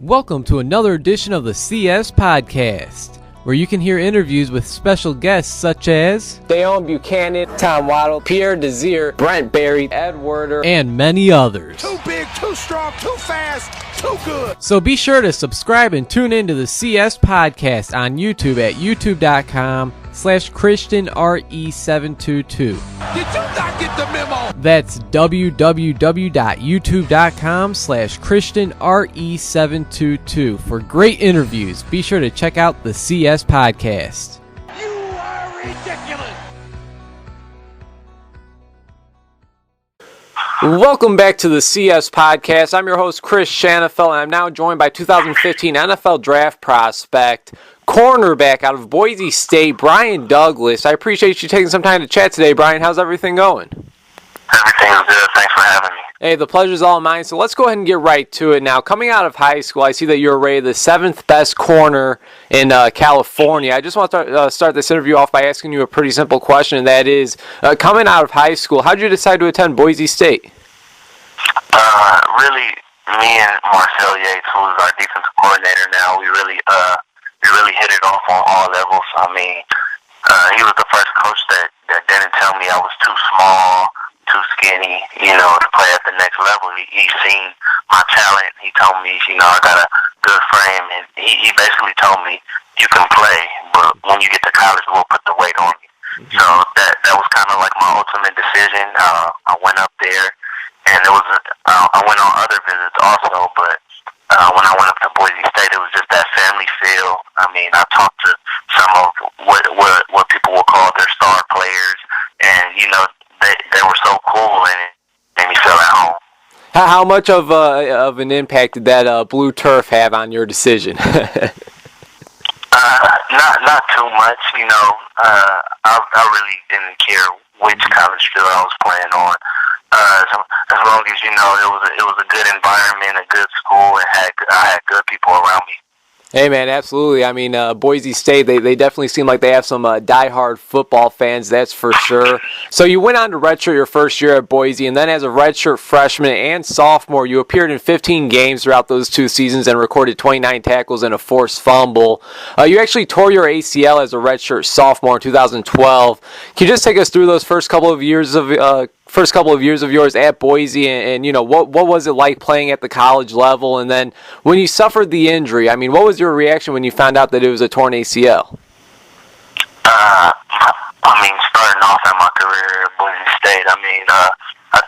Welcome to another edition of the CS Podcast, where you can hear interviews with special guests such as Dale Buchanan, Tom Waddle, Pierre Desir, Brent Barry, Ed Werder, and many others. Too big, too strong, too fast, too good. So be sure to subscribe and tune in to the CS Podcast on YouTube at youtube.com/ChristianRE722. Did you not get the memo? That's www.youtube.com/ChristianRE722 for great interviews. Be sure to check out the CS Podcast. You are ridiculous. Welcome back to the CS Podcast. I'm your host, Chris Shanafel, and I'm now joined by 2015 NFL Draft prospect, cornerback out of Boise State, Bryan Douglas. I appreciate you taking some time to chat today, Bryan. How's everything going? Everything's good. Thanks for having me. Hey, the pleasure's all mine, so let's go ahead and get right to it now. Coming out of high school, I see that you're rated the 7th best corner in California. I just want to start this interview off by asking you a pretty simple question, and that is, coming out of high school, how did you decide to attend Boise State? Really, me and Marcel Yates, who is our defensive coordinator now, we really hit it off on all levels. I mean, he was the first coach that didn't tell me I was too small, too skinny, to play at the next level. He seen my talent. He told me, I got a good frame, and he basically told me, you can play, but when you get to college, we'll put the weight on you. So that was kind of like my ultimate decision. I went up there, and I went on other visits also, but when I went up to Boise State, it was just that family feel. I mean, I talked to some of what people will call their star players, and they were so cool, and it made me feel at home. How much of an impact did that blue turf have on your decision? Not too much. I really didn't care which college field I was playing on. As long as it was a good environment, a good school, and I had good people around me. Hey, man, absolutely. I mean, Boise State, they definitely seem like they have some diehard football fans, that's for sure. So you went on to redshirt your first year at Boise, and then as a redshirt freshman and sophomore, you appeared in 15 games throughout those 2 seasons and recorded 29 tackles and a forced fumble. You actually tore your ACL as a redshirt sophomore in 2012. Can you just take us through those first couple of years of yours at Boise, and what was it like playing at the college level? And then when you suffered the injury, I mean, what was your reaction when you found out that it was a torn ACL? Starting off at my career at Boise State, I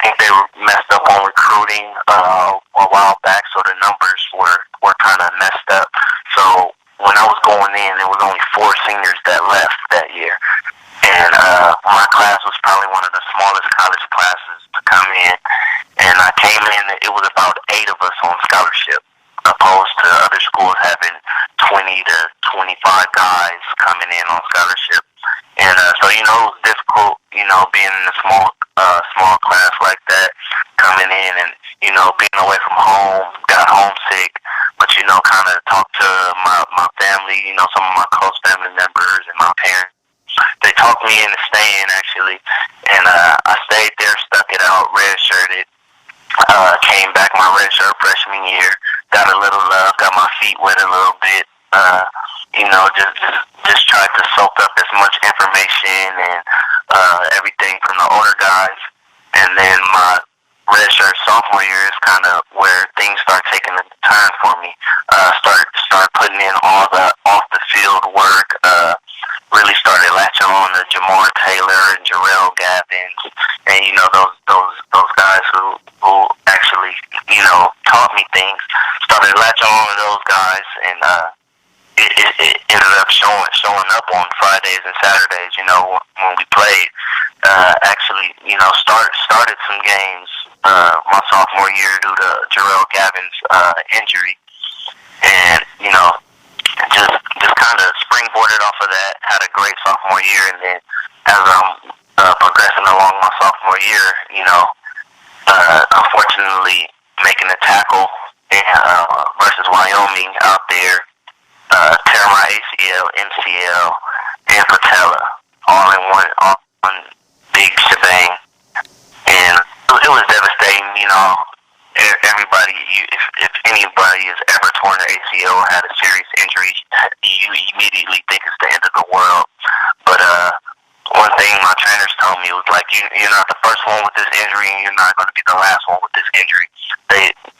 think they messed up on recruiting a while back, so the numbers were kind of messed up. So when I was going in, there was only 4 seniors that left that year. And my class was probably one of the smallest college classes to come in. And I came in, it was about 8 of us on scholarship, opposed to other schools having 20 to 25 guys coming in on scholarship. And so, it was difficult, being in a small class like that, coming in and, being away from home, got homesick, but, kind of talked to my family, some of my close family members and my parents. They talked me into staying, actually, and I stayed there, stuck it out, redshirted, came back my redshirt freshman year, got a little love, got my feet wet a little bit, just tried to soak up as much information and everything from the older guys, and then my redshirt sophomore year is kind of where things start taking a turn for me. Start putting in all the off-the-field work, really started latching on to Jamar Taylor and Jarrell Gabbins, and those guys who actually taught me things. Started latching on to those guys, and it ended up showing up on Fridays and Saturdays. When we played, actually started some games my sophomore year due to Jarrell Gabbins' injury, and just kind of springboarded off of that, had a great sophomore year, and then as I'm progressing along my sophomore year, unfortunately making a tackle versus Wyoming out there, tear my ACL, MCL, and patella all in one big shebang, and it was devastating, everybody, if anybody has ever torn their ACL or had a serious injury, you immediately think it's the end of the world. But one thing my trainers told me was like, you're not the first one with this injury, and you're not going to be the last one with this injury.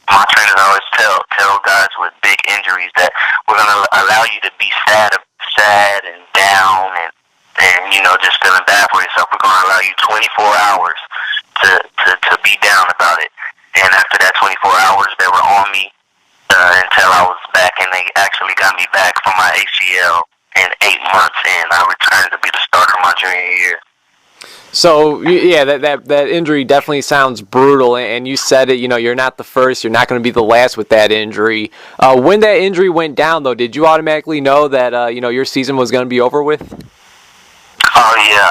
My trainers always tell guys with big injuries that we're going to allow you to be sad and down and just feeling bad for yourself. We're going to allow you 24 hours to be down about it. And after that 24 hours, they were on me until I was back, and they actually got me back from my ACL in 8 months, and I returned to be the starter my junior year. So, yeah, that injury definitely sounds brutal, and you said it, you're not the first, you're not going to be the last with that injury. When that injury went down, though, did you automatically know that, your season was going to be over with? Oh, yeah.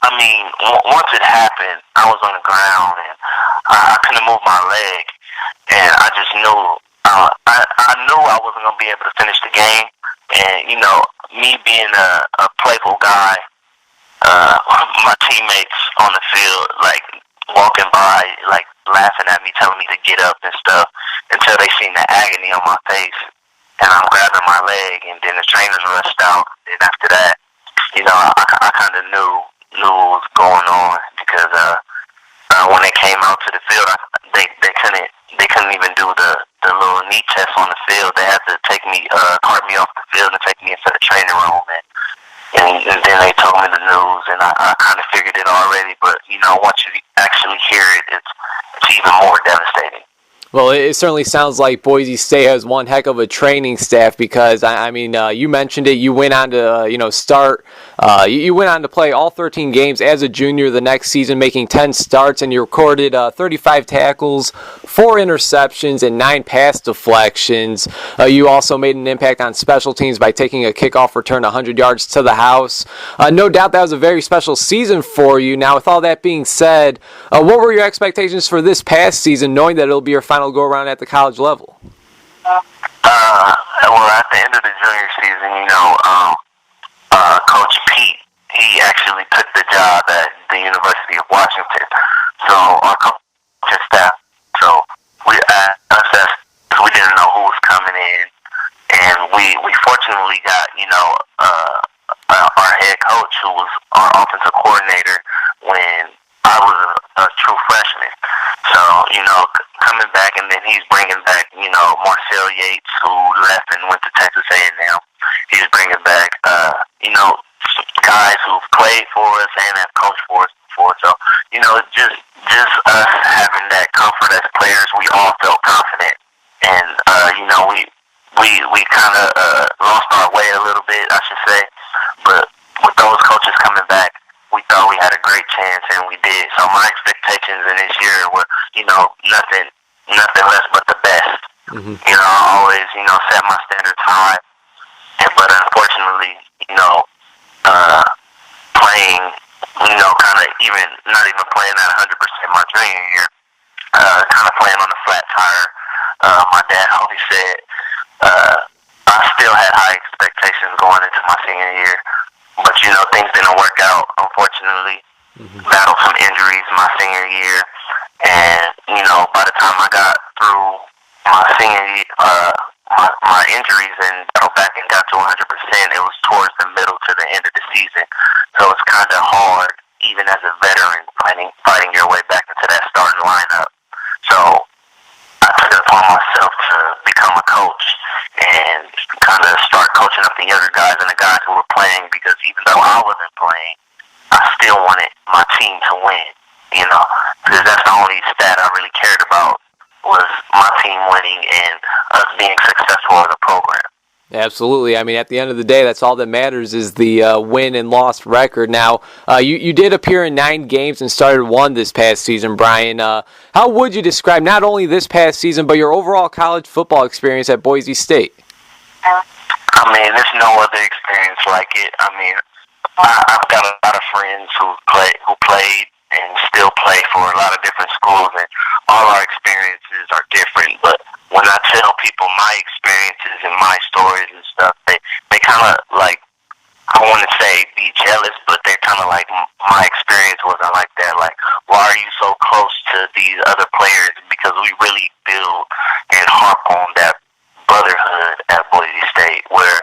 I mean, once it happened, I was on the ground, and I couldn't move my leg, and I just knew, I knew I wasn't going to be able to finish the game, and, me being a playful guy, my teammates on the field, like, walking by, like, laughing at me, telling me to get up and stuff, until they seen the agony on my face, and I'm grabbing my leg, and then the trainers rushed out, and after that, I kind of knew what was going on, because when they came out to the field, they couldn't even do the little knee test on the field. They had to cart me off the field and take me into the training room, and then they told me the news, and I kind of figured it already, but once you actually hear it, it's even more devastating. Well, it certainly sounds like Boise State has one heck of a training staff, because, I mean, you mentioned it. You went on to, you went on to play all 13 games as a junior the next season, making 10 starts, and you recorded 35 tackles, 4 interceptions, and 9 pass deflections. You also made an impact on special teams by taking a kickoff return 100 yards to the house. No doubt that was a very special season for you. Now, with all that being said, what were your expectations for this past season, knowing that it'll be your final go-around at the college level? Well, at the end of the junior season, Coach Pete, he actually took the job at the University of Washington. So our coaching staff, we didn't know who was coming in, and we fortunately got our head coach, who was our offensive coordinator when I was a true freshman. So, coming back, and then he's bringing back, Marcel Yates, who left and went to Texas A&M. He's bringing back, guys who've played for us and have coached for us before. So, just us having that comfort as players, we all felt confident. And, we kind of lost our way a little bit, I should say. But with those coaches coming back, we thought we had a great chance, and we did. So my expectations in this year were, nothing less but the best. Mm-hmm. I always, set my standards high. But unfortunately, playing, kind of not even playing at 100% my junior year, kind of playing on a flat tire. My dad always said, I still had high expectations going into my senior year. But, things didn't work out, unfortunately. Mm-hmm. Battled some injuries my senior year. And, by the time I got through my senior year, my injuries and battled back and got to 100%, it was towards the middle to the end of the season. So it's kind of hard, even as a veteran, fighting your way back into that starting lineup. So I took it upon myself to become a coach and kind of start coaching up the younger guys and the guys who were playing, because even though I wasn't playing, I still wanted my team to win, because that's the only stat I really cared about, was my team winning and us being successful as a program. Absolutely. I mean, at the end of the day, that's all that matters, is the win and loss record. Now, you did appear in 9 games and started 1 this past season, Bryan. How would you describe not only this past season, but your overall college football experience at Boise State? I mean, there's no other experience like it. I mean, I've got a lot of friends who played and still play for a lot of different schools, and all our experiences are different. But when I tell people my experiences and my stories and stuff, they kind of like, I want to say be jealous, but they're kind of like, my experience wasn't like that. Like, why are you so close to these other players? Because we really build and harp on that brotherhood at Boise State where,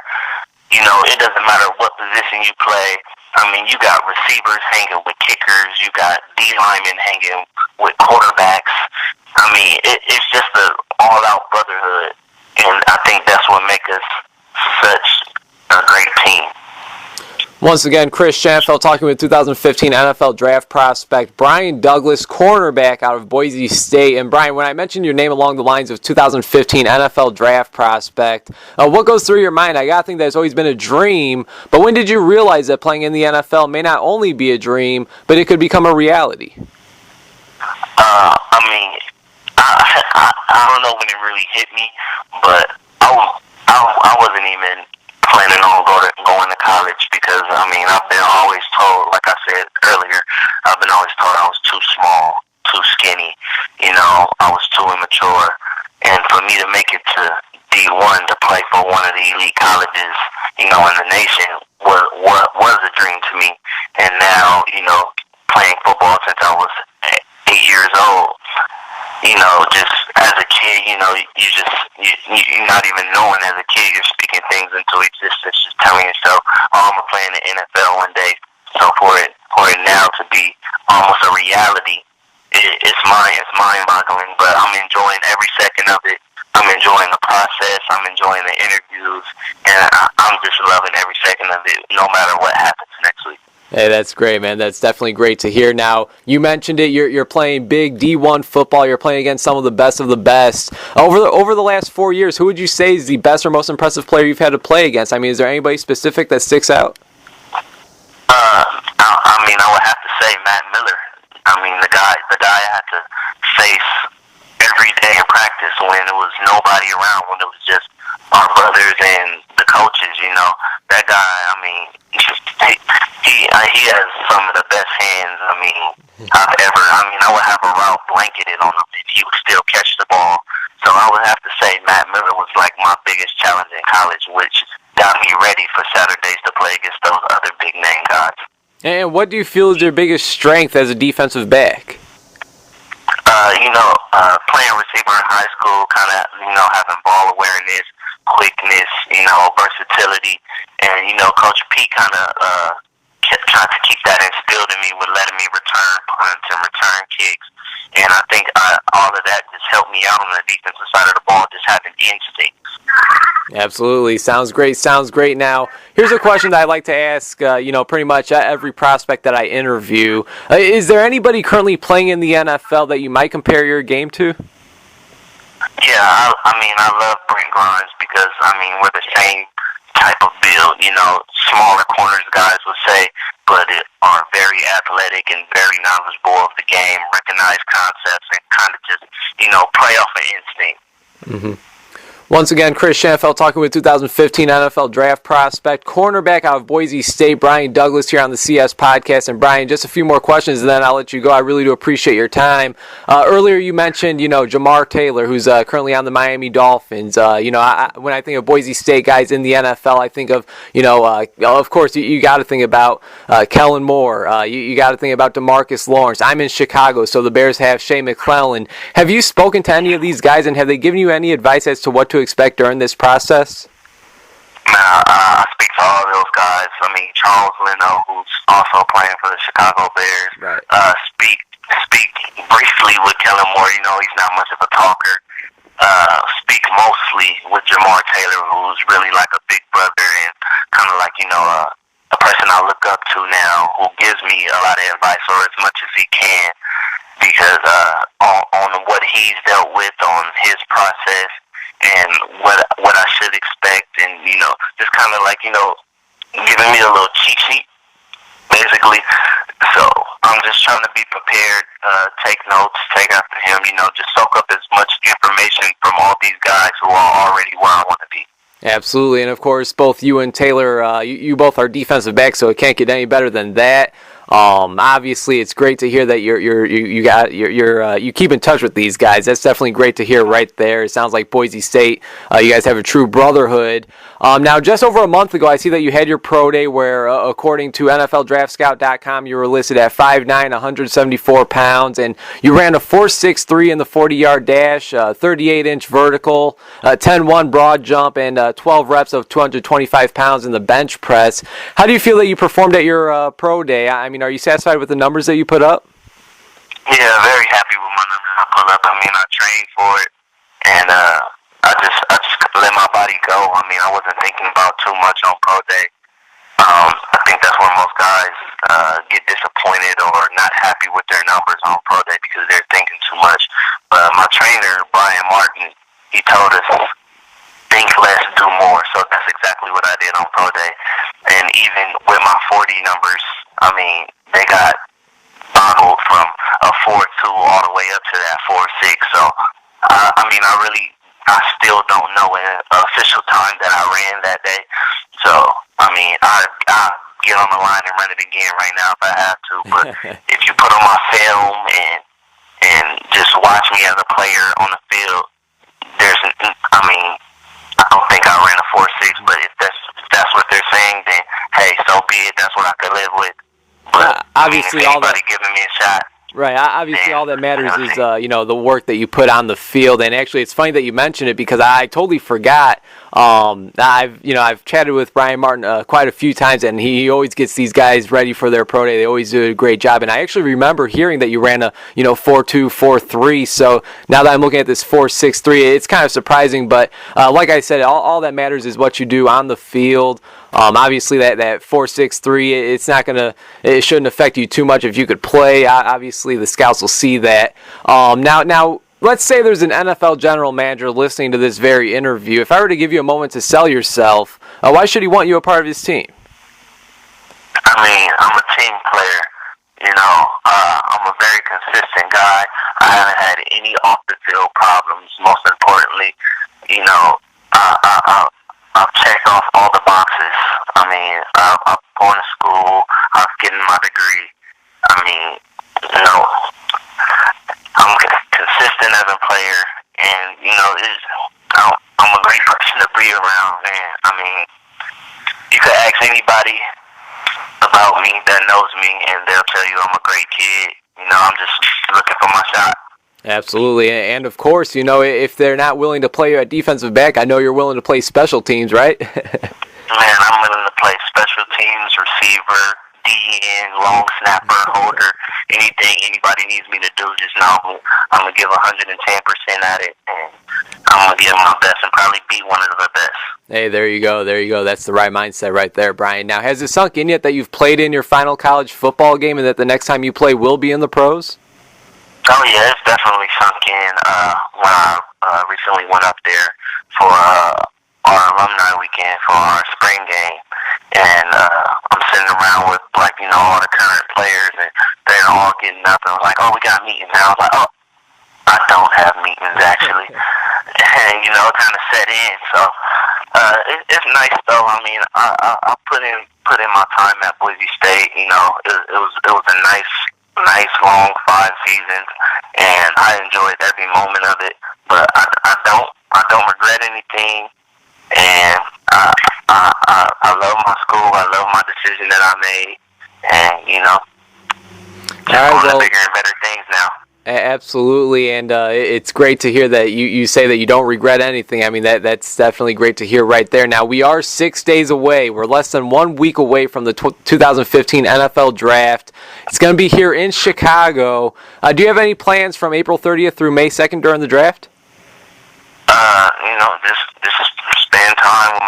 you know, it doesn't matter what position you play. I mean, you got receivers hanging with kickers. You got D linemen hanging with quarterbacks. I mean, it's just an all-out brotherhood, and I think that's what makes us such a great team. Once again, Chris Schanfeld talking with 2015 NFL draft prospect Bryan Douglas, cornerback out of Boise State. And Bryan, when I mentioned your name along the lines of 2015 NFL draft prospect, what goes through your mind? I gotta think that it's always been a dream, but when did you realize that playing in the NFL may not only be a dream, but it could become a reality? I mean, I don't know when it really hit me, but I wasn't even planning on going to college because, I mean, I've been always told, like I said earlier, I've been always told I was too small, too skinny, you know, I was too immature. And for me to make it to D1 to play for one of the elite colleges, you know, in the nation was a dream to me. And now, you know, playing football since I was 8 years old, you know, just as a kid, you know, you're not even knowing as a kid, you're speaking things into existence, just telling yourself, oh, I'm going to play in the NFL one day. So for it now to be almost a reality, it's mind-boggling, but I'm enjoying every second of it. I'm enjoying the process. I'm enjoying the interviews, and I'm just loving every second of it, no matter what happens next week. Hey, that's great, man. That's definitely great to hear. Now, you mentioned it. You're playing big D1 football. You're playing against some of the best of the best. Over the last 4 years, who would you say is the best or most impressive player you've had to play against? I mean, is there anybody specific that sticks out? I mean, I would have to say Matt Miller. I mean, the guy I had to face every day in practice when there was nobody around, when it was just our brothers and the coaches, you know. That guy, I mean, he has some of the best hands, I mean, I've ever. I mean, I would have a route blanketed on him and he would still catch the ball. So I would have to say Matt Miller was like my biggest challenge in college, which got me ready for Saturdays to play against those other big name guys. And what do you feel is your biggest strength as a defensive back? You know, playing receiver in high school, kind of, you know, having ball awareness, quickness, you know, versatility, and, you know, Coach P kind of kept trying to keep that instilled in me with letting me return punts and return kicks, and I think all of that just helped me out on the defensive side of the ball, just having instincts. Absolutely. Sounds great. Now, here's a question that I like to ask, pretty much every prospect that I interview. Is there anybody currently playing in the NFL that you might compare your game to? Yeah, I mean, I love Brent Grimes because, I mean, we're the same type of build, you know, smaller corners, guys would say, but are very athletic and very knowledgeable of the game, recognize concepts, and kind of just, you know, play off of instinct. Mm-hmm. Once again, Chris Schanfeld talking with 2015 NFL draft prospect, cornerback out of Boise State, Bryan Douglas here on the CS podcast. And Bryan, just a few more questions and then I'll let you go. I really do appreciate your time. Earlier you mentioned, Jamar Taylor, who's currently on the Miami Dolphins. When I think of Boise State guys in the NFL, I think of, of course, you got to think about Kellen Moore. You got to think about DeMarcus Lawrence. I'm in Chicago, so the Bears have Shea McClellan. Have you spoken to any of these guys, and have they given you any advice as to what to expect during this process? I speak to all those guys. I mean, Charles Leno, who's also playing for the Chicago Bears. Right. Speak briefly with Kellen Moore. You know, he's not much of a talker. Speak mostly with Jamar Taylor, who's really like a big brother and kind of like, a person I look up to now, who gives me a lot of advice, or as much as he can, because on what he's dealt with on his process and what I should expect, and just kind of like giving me a little cheat sheet, basically. So I'm just trying to be prepared, take notes, take after him, just soak up as much information from all these guys who are already where I want to be. Absolutely, and of course, both you and Taylor, you both are defensive backs, so it can't get any better than that. Obviously, it's great to hear that you keep in touch with these guys. That's definitely great to hear right there. It sounds like Boise State, you guys have a true brotherhood. Now, just over a month ago, I see that you had your pro day where, according to NFLDraftScout.com, you were listed at 5'9", 174 pounds, and you ran a 4.63 in the 40-yard dash, 38-inch vertical, 10-1 broad jump, and 12 reps of 225 pounds in the bench press. How do you feel that you performed at your pro day? I mean, are you satisfied with the numbers that you put up? Yeah, very happy with my numbers I put up. I mean, I trained for it, and I just let my body go. I mean, I wasn't thinking about too much on pro day. I think that's where most guys get disappointed or not happy with their numbers on pro day because they're thinking too much. But my trainer, Bryan, he told us, think less, do more. So that's exactly what I did on pro day. And even with my 40 numbers, I mean, they got boggled from a 4.2 all the way up to that 4.6. So, I mean, I still don't know an official time that I ran that day. So, I mean, I get on the line and run it again right now if I have to. But if you put on my film and just watch me as a player on the field, I don't think I ran a 4.6. But if that's what they're saying, then hey, so be it. That's what I could live with. But obviously, if anybody giving me a shot. Right. Obviously, all that matters is the work that you put on the field. And actually, it's funny that you mentioned it because I totally forgot. I've chatted with Bryan Martin quite a few times, and he always gets these guys ready for their pro day. They always do a great job. And I actually remember hearing that you ran a 4.2, 4.3. So now that I'm looking at this 4.63, it's kind of surprising. But like I said, all that matters is what you do on the field. Obviously, that 4.63, it shouldn't affect you too much if you could play. Obviously, the scouts will see that. Now, let's say there's an NFL general manager listening to this very interview. If I were to give you a moment to sell yourself, why should he want you a part of his team? I mean, I'm a team player. I'm a very consistent guy. I haven't had any off-the-field problems. Most importantly, I've checked off all the boxes. I mean, I'm going to school. I'm getting my degree. I mean, I'm consistent as a player, and I'm a great person to be around, man. I mean, you could ask anybody about me that knows me, and they'll tell you I'm a great kid. I'm just looking for my shot. Absolutely, and of course, if they're not willing to play you at defensive back, I know you're willing to play special teams, right? Man, I'm willing to play special teams, receiver, DN, long snapper, holder, anything anybody needs me to do. Just know I'm going to give 110% at it, and I'm going to give my best and probably be one of the best. Hey, there you go. That's the right mindset right there, Bryan. Now, has it sunk in yet that you've played in your final college football game and that the next time you play will be in the pros? Oh, yeah, it's definitely sunk in when I recently went up there for our alumni weekend for our spring game. And I'm sitting around with, all the current players, and they're all getting up and like, oh, we got meetings. And I was like, oh, I don't have meetings, actually. And, it kind of set in. So it's nice, though. I mean, I put in my time at Boise State. It was a nice long 5 seasons, and I enjoyed every moment of it. But I don't regret anything, and I love my school. I love my decision that I made, and going to bigger and better things now. Absolutely, and it's great to hear that you say that you don't regret anything. I mean, that's definitely great to hear right there. Now, we are 6 days away. We're less than 1 week away from the 2015 NFL Draft. It's going to be here in Chicago. Do you have any plans from April 30th through May 2nd during the draft? Just spend time with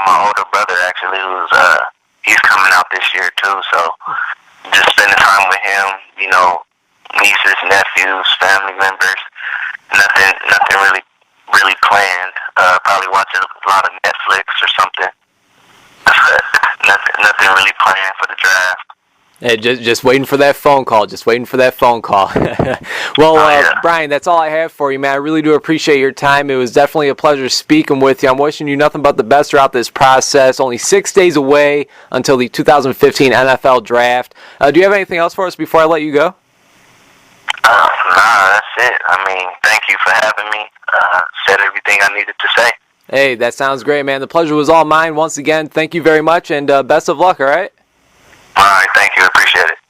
my older brother, actually, he's coming out this year, too, so just spending time with him, nieces, nephews, family members. Nothing really planned. Probably watching a lot of Netflix or something. Nothing really planned for the draft. Hey, just waiting for that phone call. Just waiting for that phone call. Well, Bryan, that's all I have for you, man. I really do appreciate your time. It was definitely a pleasure speaking with you. I'm wishing you nothing but the best throughout this process. Only 6 days away until the 2015 NFL Draft. Do you have anything else for us before I let you go? Nah, that's it. I mean, thank you for having me. Said everything I needed to say. Hey, that sounds great, man. The pleasure was all mine. Once again, thank you very much, and best of luck, all right? All right, thank you. Appreciate it.